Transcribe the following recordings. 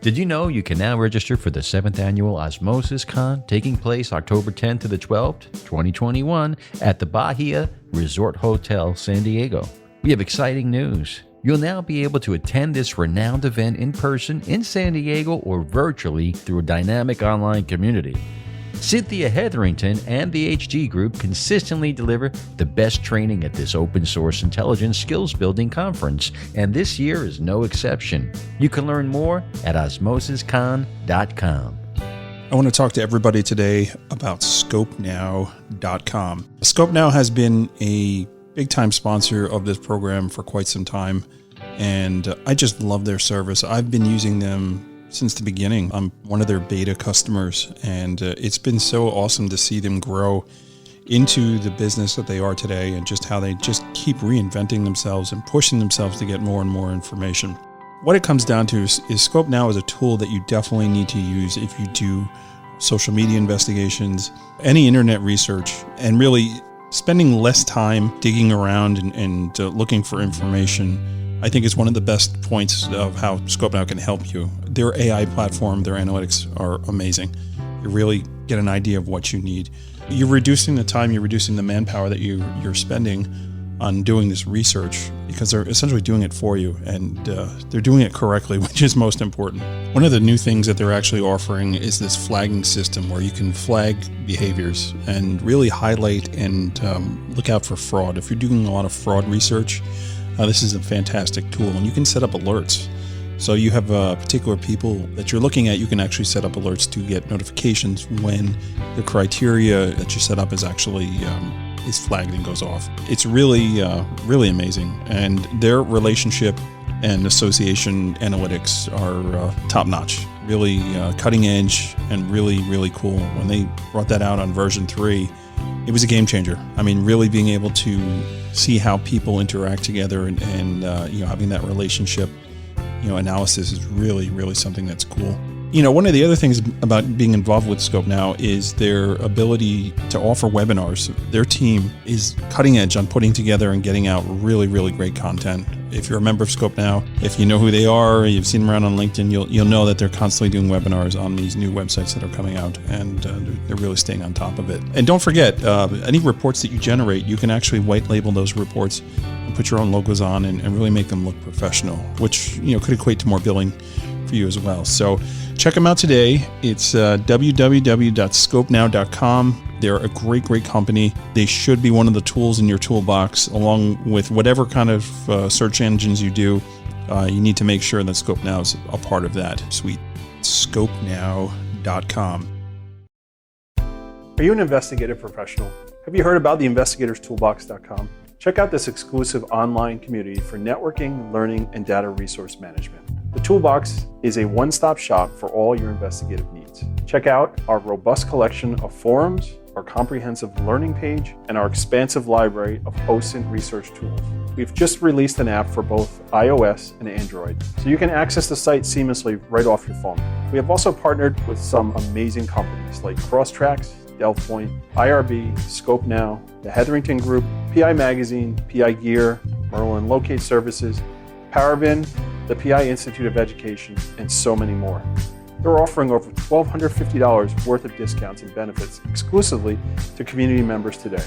Did you know you can now register for the 7th annual Osmosis Con taking place October 10th to the 12th, 2021 at the Bahia Resort Hotel, San Diego? We have exciting news. You'll now be able to attend this renowned event in person in San Diego or virtually through a dynamic online community. Cynthia Hetherington and the HG Group consistently deliver the best training at this open source intelligence skills building conference, and this year is no exception. You can learn more at osmosiscon.com. I want to talk to everybody today about ScopeNow.com. ScopeNow has been a big-time sponsor of this program for quite some time, and I just love their service. I've been using them since the beginning. I'm one of their beta customers, and it's been so awesome to see them grow into the business that they are today, and just how they just keep reinventing themselves and pushing themselves to get more and more information. What it comes down to is ScopeNow is a tool that you definitely need to use if you do social media investigations, any internet research, and really spending less time digging around and looking for information. I think is one of the best points of how ScopeNow can help you. Their AI platform, their analytics are amazing. You really get an idea of what you need. You're reducing the time, you're reducing the manpower that you're spending on doing this research, because they're essentially doing it for you, and they're doing it correctly, which is most important. One of the new things that they're actually offering is this flagging system where you can flag behaviors and really highlight and look out for fraud. If you're doing a lot of fraud research, this is a fantastic tool, and you can set up alerts. So you have particular people that you're looking at, you can actually set up alerts to get notifications when the criteria that you set up is actually is flagged and goes off. It's really, really amazing. And their relationship and association analytics are top notch, really cutting edge and really, really cool. When they brought that out on version 3, it was a game changer. I mean, really being able to see how people interact together and having that relationship, analysis is really, really something that's cool. One of the other things about being involved with ScopeNow is their ability to offer webinars. Their team is cutting edge on putting together and getting out really, really great content. If you're a member of ScopeNow, if you know who they are, you've seen them around on LinkedIn, you'll know that they're constantly doing webinars on these new websites that are coming out, and they're really staying on top of it. And don't forget, any reports that you generate, you can actually white label those reports and put your own logos on and really make them look professional, which could equate to more billing for you as well. So check them out today. It's www.scopenow.com. They're a great, great company. They should be one of the tools in your toolbox, along with whatever kind of search engines you do. You need to make sure that ScopeNow is a part of that suite. Scopenow.com. Are you an investigative professional? Have you heard about the investigatorstoolbox.com? Check out this exclusive online community for networking, learning, and data resource management. The Toolbox is a one-stop shop for all your investigative needs. Check out our robust collection of forums, our comprehensive learning page, and our expansive library of OSINT research tools. We've just released an app for both iOS and Android, so you can access the site seamlessly right off your phone. We have also partnered with some amazing companies like Crosstracks, Delphoint, IRB, ScopeNow, the Hetherington Group, PI Magazine, PI Gear, Merlin Locate Services, Parabin, the PI Institute of Education, and so many more. They're offering over $1,250 worth of discounts and benefits exclusively to community members today.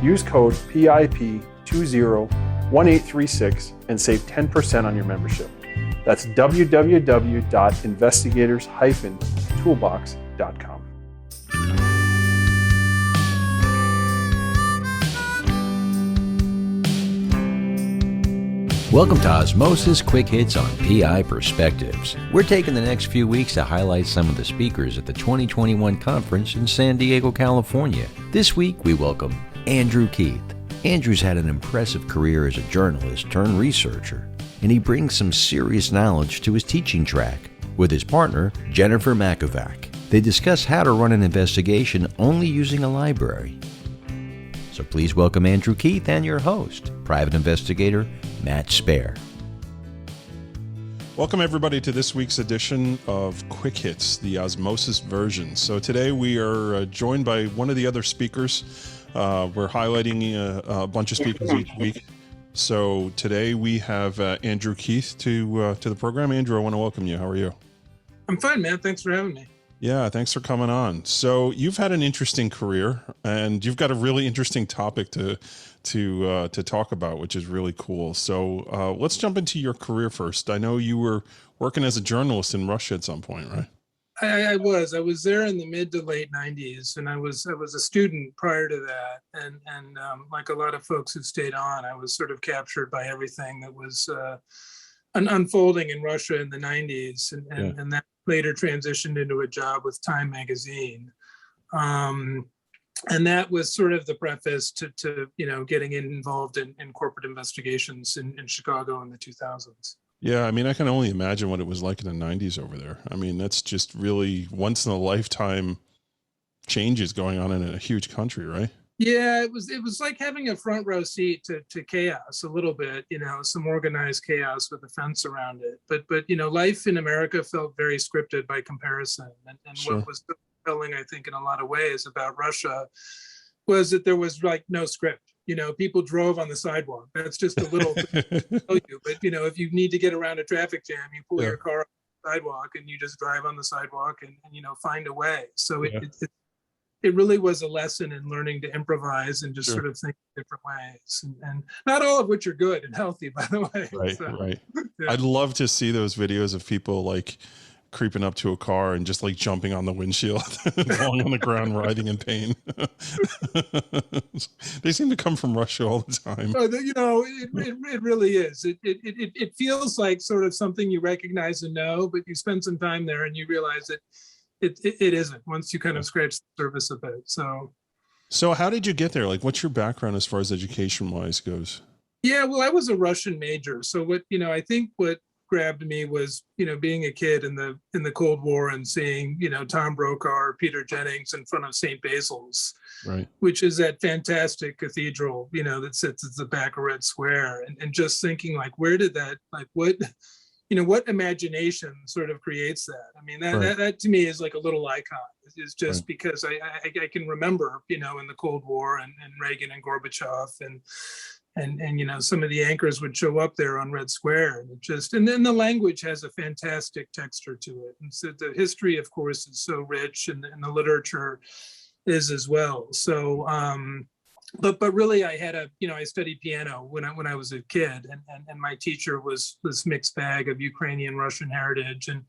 Use code PIP201836 and save 10% on your membership. That's www.investigators-toolbox.com. Welcome to Osmosis Quick Hits on PI Perspectives. We're taking the next few weeks to highlight some of the speakers at the 2021 conference in San Diego, California. This week, we welcome Andrew Keith. Andrew's had an impressive career as a journalist turned researcher, and he brings some serious knowledge to his teaching track. With his partner, Jennifer Mackovjak, they discuss how to run an investigation only using a library. So please welcome Andrew Keith and your host, private investigator Matt Spaier. Welcome everybody to this week's edition of Quick Hits, the Osmosis version. So today we are joined by one of the other speakers. We're highlighting a bunch of speakers each week. So today we have Andrew Keith to the program. Andrew, I want to welcome you. How are you? I'm fine, man. Thanks for having me. Yeah, thanks for coming on. So you've had an interesting career, and you've got a really interesting topic to talk about, which is really cool. So let's jump into your career first. I know you were working as a journalist in Russia at some point, right? I was there in the mid to late 90s, and I was a student prior to that, and like a lot of folks who stayed on, I was sort of captured by everything that was unfolding in Russia in the 90s, and that later transitioned into a job with Time magazine. And that was sort of the preface to getting involved in corporate investigations in Chicago in the 2000s. Yeah, I mean, I can only imagine what it was like in the 90s over there. I mean, that's just really once in a lifetime changes going on in a huge country, right? Yeah, it was like having a front row seat to chaos a little bit, some organized chaos with a fence around it. But life in America felt very scripted by comparison. And Sure. what was so compelling, I think, in a lot of ways about Russia was that there was like no script. People drove on the sidewalk. That's just a little thing to tell you. But if you need to get around a traffic jam, you pull your car on the sidewalk and you just drive on the sidewalk and find a way. So it really was a lesson in learning to improvise and just sort of think different ways, and not all of which are good and healthy, by the way. Right, right. Yeah. I'd love to see those videos of people like creeping up to a car and just like jumping on the windshield, falling on the ground, writhing in pain. They seem to come from Russia all the time. It really is. It feels like sort of something you recognize and know, but you spend some time there and you realize that it isn't once you kind of scratch the surface a bit. So how did you get there? Like, what's your background as far as education wise goes? Yeah, well, I was a Russian major. So I think what grabbed me was, being a kid in the Cold War and seeing, Tom Brokaw or Peter Jennings in front of St. Basil's, right, which is that fantastic cathedral, that sits at the back of Red Square, and just thinking like, where did that, like, what imagination sort of creates that? I mean, that to me is like a little icon. It's just because I can remember, in the Cold War and Reagan and Gorbachev and some of the anchors would show up there on Red Square, and then the language has a fantastic texture to it. And so the history, of course, is so rich, and the literature is as well. So, but really, I had I studied piano when I was a kid, and my teacher was this mixed bag of Ukrainian Russian heritage, and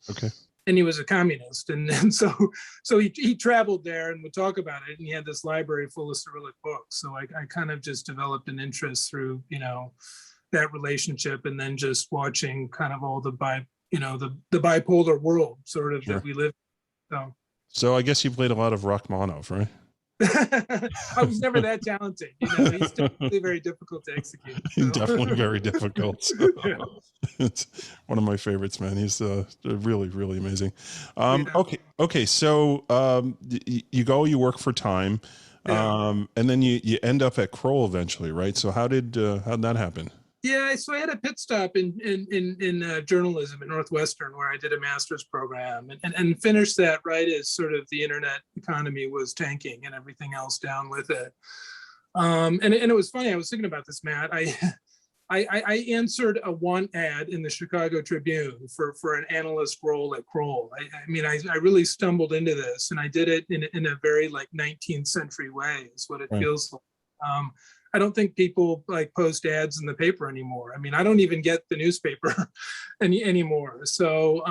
he was a communist, and so he traveled there and would talk about it, and he had this library full of Cyrillic books. So I kind of just developed an interest through that relationship, and then just watching kind of all the bipolar world sort of that we live in. So I guess you played a lot of Rachmaninoff, right? I was never that talented. He's definitely very difficult to execute. So. Definitely very difficult. It's one of my favorites, man. He's really, really amazing. Okay. So you work for Time, and then you end up at Kroll eventually, right? So how'd that happen? Yeah, so I had a pit stop in journalism at Northwestern, where I did a master's program, and finished that right as sort of the internet economy was tanking and everything else down with it. And it was funny. I was thinking about this, Matt. I answered a want ad in the Chicago Tribune for an analyst role at Kroll. I really stumbled into this, and I did it in a very like 19th century way is what it feels like. I don't think people like post ads in the paper anymore. I don't even get the newspaper anymore. So,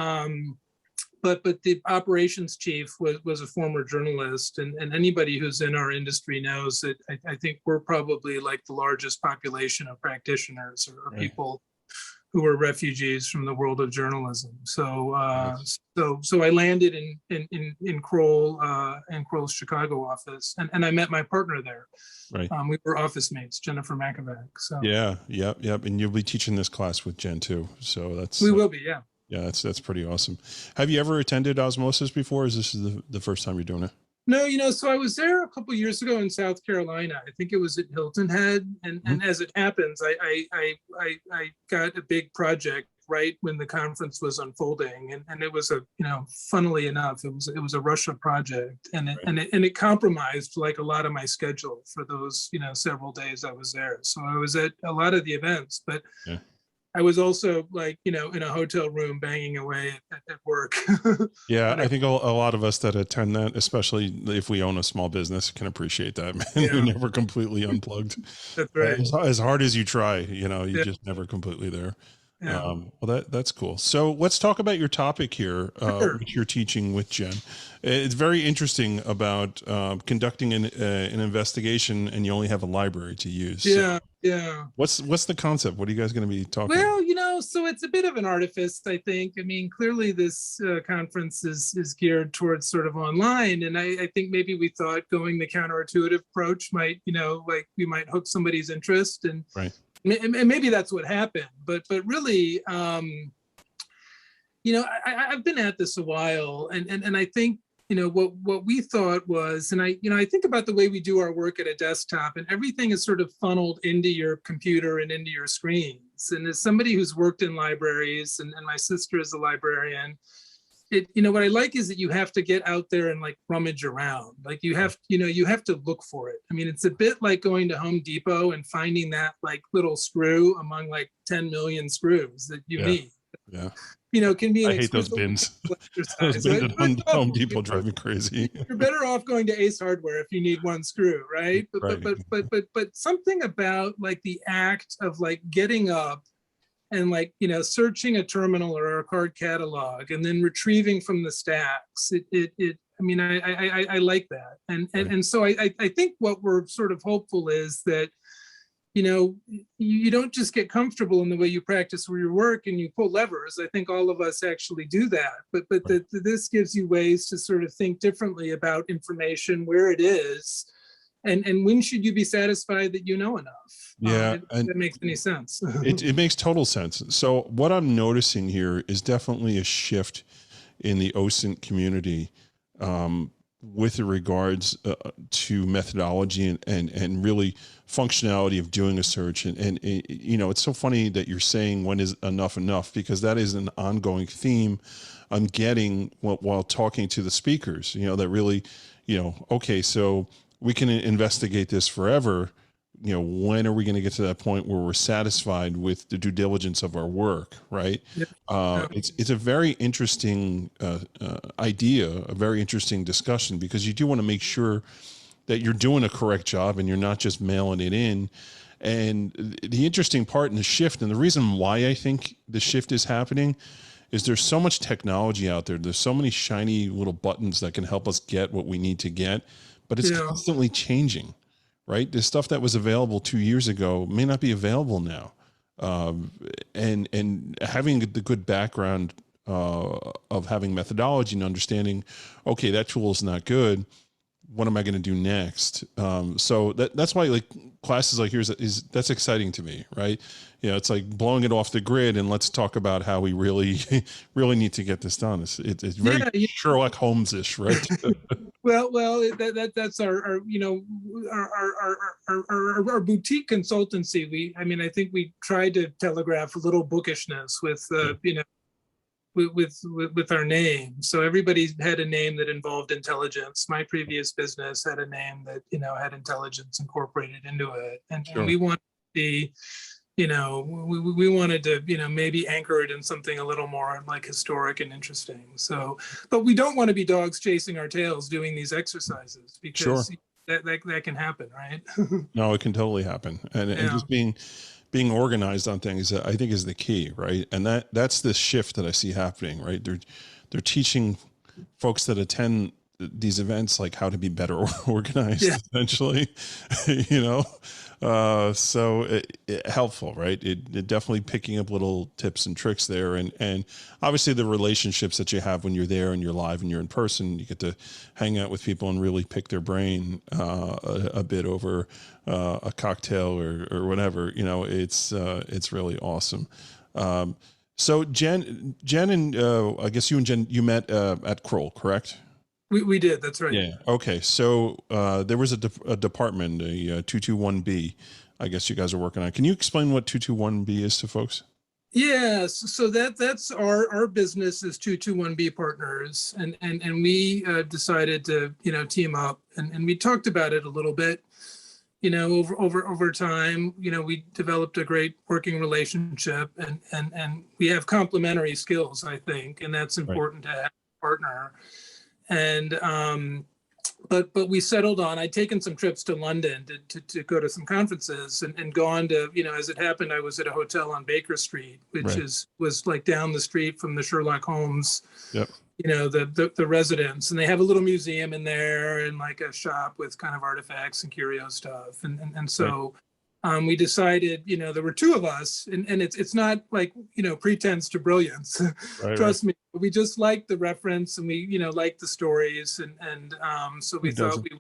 but the operations chief was a former journalist, and anybody who's in our industry knows that I think we're probably like the largest population of practitioners or people who are refugees from the world of journalism. So I landed in Kroll and Kroll's Chicago office, and I met my partner there. Right. We were office mates, Jennifer Mackovjak. So Yep. And you'll be teaching this class with Jen too. So we will be, yeah. Yeah, that's pretty awesome. Have you ever attended OSMOSIS before? Or is this the first time you're doing it? No, so I was there a couple of years ago in South Carolina. I think it was at Hilton Head, and as it happens, I got a big project right when the conference was unfolding, and it was funnily enough, it was a Russia project, and it compromised like a lot of my schedule for those several days I was there. So I was at a lot of the events, but I was also like, in a hotel room banging away at work. Yeah, I think a lot of us that attend that, especially if we own a small business, can appreciate that, man. Yeah. You're never completely unplugged. That's right. As hard as you try, you're Yeah. just never completely there. Yeah. Well, that's cool. So let's talk about your topic here, Sure. which you're teaching with Jen. It's very interesting about conducting an investigation, and you only have a library to use. Yeah. So Yeah. what's the concept? What are you guys going to be talking about? Well, so it's a bit of an artifice, I think. I mean, clearly this conference is geared towards sort of online. And I think maybe we thought going the counterintuitive approach might, like we might hook somebody's interest, and Right. and maybe that's what happened. But really, I've been at this a while, and I think, what we thought was, and I think about the way we do our work at a desktop, and everything is sort of funneled into your computer and into your screens. And as somebody who's worked in libraries, and my sister is a librarian, what I like is that you have to get out there and like rummage around. Like you have to look for it. I mean, it's a bit like going to Home Depot and finding that like little screw among like 10 million screws that you need. Yeah. Can be an I hate those bins. Those bins at Home Depot drive me crazy. You're better off going to Ace Hardware if you need one screw, right? But something about like the act of like getting up and like, searching a terminal or a card catalog and then retrieving from the stacks. I like that. And so I think what we're sort of hopeful is that, you don't just get comfortable in the way you practice your work and you pull levers. I think all of us actually do that, but this gives you ways to sort of think differently about information, where it is, and when should you be satisfied that you know enough. Yeah, if that makes any sense. It makes total sense. So what I'm noticing here is definitely a shift in the OSINT community with regards to methodology and really functionality of doing a search. And it's so funny that you're saying when is enough, because that is an ongoing theme I'm getting while talking to the speakers, that really, okay, so we can investigate this forever. When are we going to get to that point where we're satisfied with the due diligence of our work, right? Yep. It's a very interesting idea, a very interesting discussion, because you do want to make sure that you're doing a correct job and you're not just mailing it in. And the interesting part in the shift, and the reason why I think the shift is happening, is there's so much technology out there. There's so many shiny little buttons that can help us get what we need to get, but it's constantly changing. Right? The stuff that was available 2 years ago may not be available now. And having the good background of having methodology and understanding, okay, that tool is not good. What am I going to do next? So that's why like classes like yours that's exciting to me, right? It's like blowing it off the grid, and let's talk about how we really, really need to get this done. It's very Sherlock Holmes-ish, right? Well, that's our boutique consultancy. I think we tried to telegraph a little bookishness with with our name. So everybody had a name that involved intelligence. My previous business had a name that had intelligence incorporated into it, and we wanted to be, we wanted to maybe anchor it in something a little more like historic and interesting. So, but we don't want to be dogs chasing our tails doing these exercises, because that can happen, right? No, it can totally happen, and just being organized on things, I think, is the key, right? And that's the shift that I see happening, right? They're teaching folks that attend these events like how to be better organized, essentially, so it helpful, right? It definitely picking up little tips and tricks there, and obviously the relationships that you have when you're there and you're live and you're in person, you get to hang out with people and really pick their brain a bit over a cocktail or whatever. It's really awesome. So Jen and I guess you and Jen, you met at Kroll, correct? We did. That's right. Yeah. Okay. So there was a department, a 221B, I guess you guys are working on. Can you explain what 221B is to folks? Yes. So that's our business is 221B Partners, and we decided to team up, and we talked about it a little bit. over time, we developed a great working relationship, and we have complementary skills, I think, and that's important to have a partner. And but we settled on, I'd taken some trips to London to go to some conferences, and gone to, as it happened, I was at a hotel on Baker Street, which was like down the street from the Sherlock Holmes, the residence. And they have a little museum in there and like a shop with kind of artifacts and curio stuff. And so we decided, there were two of us, and it's not like, pretense to brilliance. Trust me, we just liked the reference, and we, liked the stories. And so we thought we,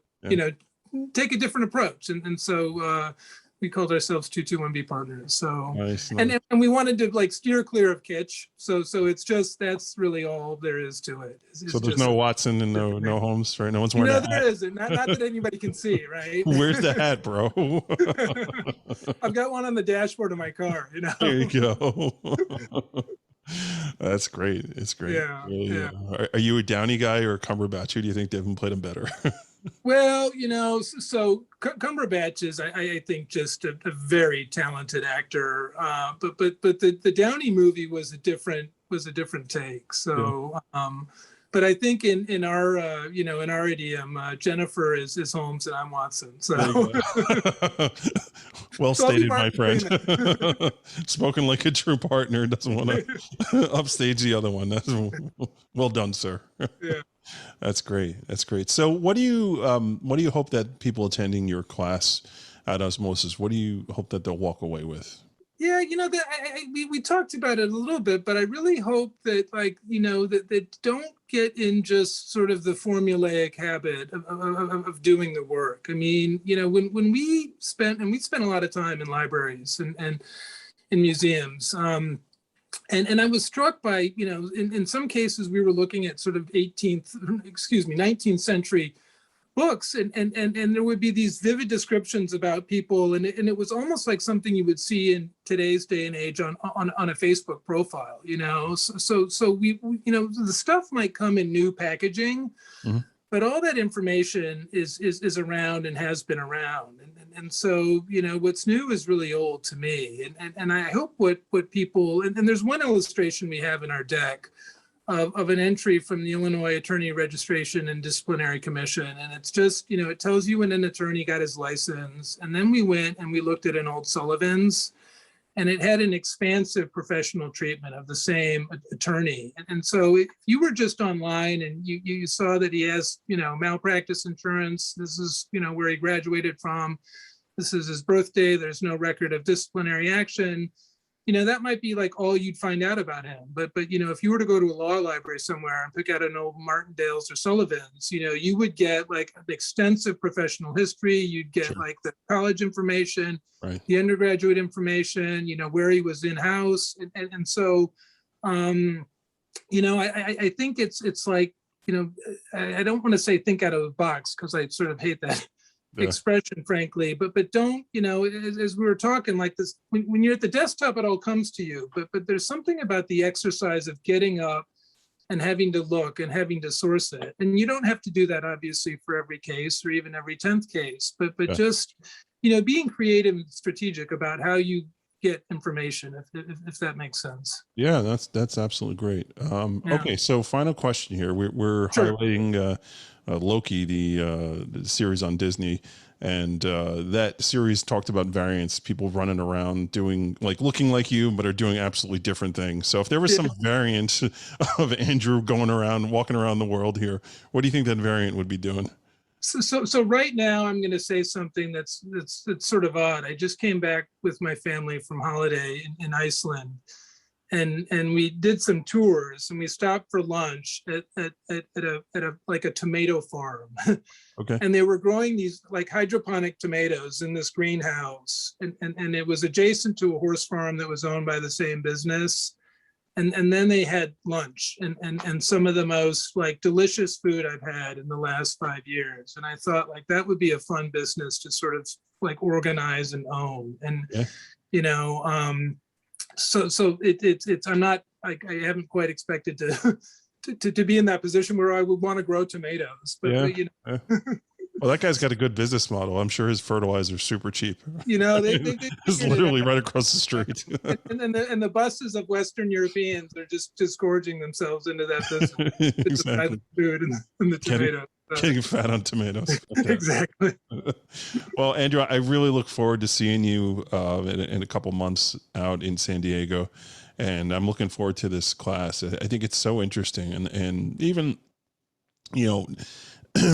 take a different approach. And so we called ourselves 221B Partners. So, nice. And we wanted to like steer clear of kitsch. So it's just, that's really all there is to it. It's so there's no Watson and no Holmes, right? No one's wearing a hat. There isn't. Not that anybody can see, right? Where's the hat, bro? I've got one on the dashboard of my car, There you go. That's great. It's great. Yeah, really, yeah. Are you a Downey guy or a Cumberbatch? Who do you think Devin played him better? Well, so Cumberbatch is, I think, just a very talented actor. But the Downey movie was a different take. So, but I think in our in our idiom, Jennifer is Holmes and I'm Watson. So well stated, my friend. Spoken like a true partner. Doesn't want to upstage the other one. That's well done, sir. Yeah. That's great. That's great. So what do you hope that people attending your class at Osmosis, what do you hope that they'll walk away with? Yeah, we talked about it a little bit, but I really hope that, that don't get in just sort of the formulaic habit of doing the work. I mean, when we spent a lot of time in libraries and in museums, and I was struck by, in some cases we were looking at sort of 19th century books, and there would be these vivid descriptions about people, and it was almost like something you would see in today's day and age on a Facebook profile, So we the stuff might come in new packaging, but all that information is around and has been around, and so what's new is really old to me, and I hope what people, and there's one illustration we have in our deck of an entry from the Illinois Attorney Registration and Disciplinary Commission. And it's just, it tells you when an attorney got his license. And then we went and we looked at an old Sullivan's, and it had an expansive professional treatment of the same attorney. And so if you were just online and you saw that he has, malpractice insurance, this is, where he graduated from, this is his birthday, there's no record of disciplinary action, that might be like all you'd find out about him. But if you were to go to a law library somewhere and pick out an old Martindale's or Sullivan's, you would get like an extensive professional history. You'd get like the college information, the undergraduate information, where he was in-house. And so, I think it's like, I don't want to say think out of the box, because I sort of hate that expression, frankly, but don't, as we were talking, like this, when you're at the desktop, it all comes to you, but there's something about the exercise of getting up and having to look and having to source it. And you don't have to do that, obviously, for every case or even every 10th case, but just, being creative and strategic about how you get information, if that makes sense. Yeah, that's absolutely great. Okay, so final question here. We're highlighting Loki, the series on Disney, and that series talked about variants, people running around doing looking like you, but are doing absolutely different things. So if there was some variant of Andrew walking around the world here, what do you think that variant would be doing? So right now I'm going to say something that's sort of odd. I just came back with my family from holiday in Iceland, and we did some tours, and we stopped for lunch at a tomato farm. Okay. And they were growing these like hydroponic tomatoes in this greenhouse, and it was adjacent to a horse farm that was owned by the same business. And then they had lunch and some of the most like delicious food I've had in the last 5 years. And I thought like that would be a fun business to sort of like organize and own. And so it's I'm not like, I haven't quite expected to be in that position where I would want to grow tomatoes, but Well, that guy's got a good business model. I'm sure his fertilizer's super cheap. You know, they It's literally right across the street. and the buses of Western Europeans are just gorging themselves into that business. Exactly. The food and the tomatoes. Getting fat on tomatoes. Exactly. Well, Andrew, I really look forward to seeing you in a couple months out in San Diego, and I'm looking forward to this class. I think it's so interesting, and even, you know,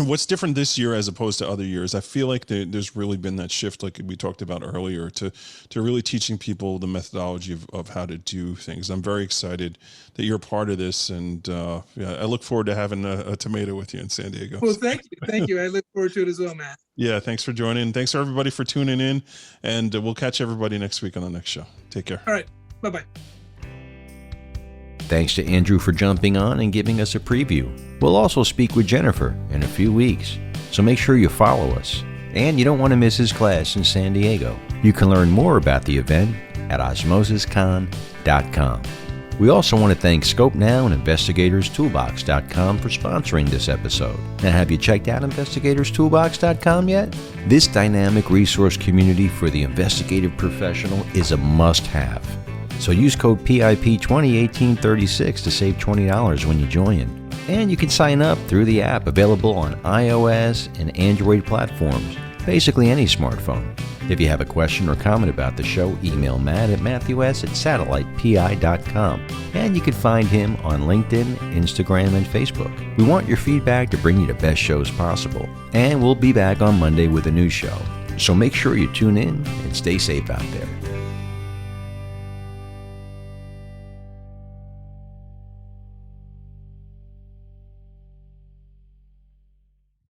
what's different this year as opposed to other years, I feel like there's really been that shift, like we talked about earlier, to really teaching people the methodology of how to do things. I'm very excited that you're a part of this, and I look forward to having a tomato with you in San Diego. Well, thank you. I look forward to it as well, Matt. Yeah, thanks for joining. Thanks for everybody for tuning in, and we'll catch everybody next week on the next show. Take care. All right, bye-bye. Thanks to Andrew for jumping on and giving us a preview. We'll also speak with Jennifer in a few weeks, so make sure you follow us. And you don't want to miss his class in San Diego. You can learn more about the event at OSMOSISCon.com. We also want to thank Scope Now and InvestigatorSToolbox.com for sponsoring this episode. Now, have you checked out InvestigatorSToolbox.com yet? This dynamic resource community for the investigative professional is a must-have. So use code PIP201836 to save $20 when you join. And you can sign up through the app available on iOS and Android platforms, basically any smartphone. If you have a question or comment about the show, email Matt at matthews@satellitepi.com. And you can find him on LinkedIn, Instagram, and Facebook. We want your feedback to bring you the best shows possible. And we'll be back on Monday with a new show. So make sure you tune in and stay safe out there.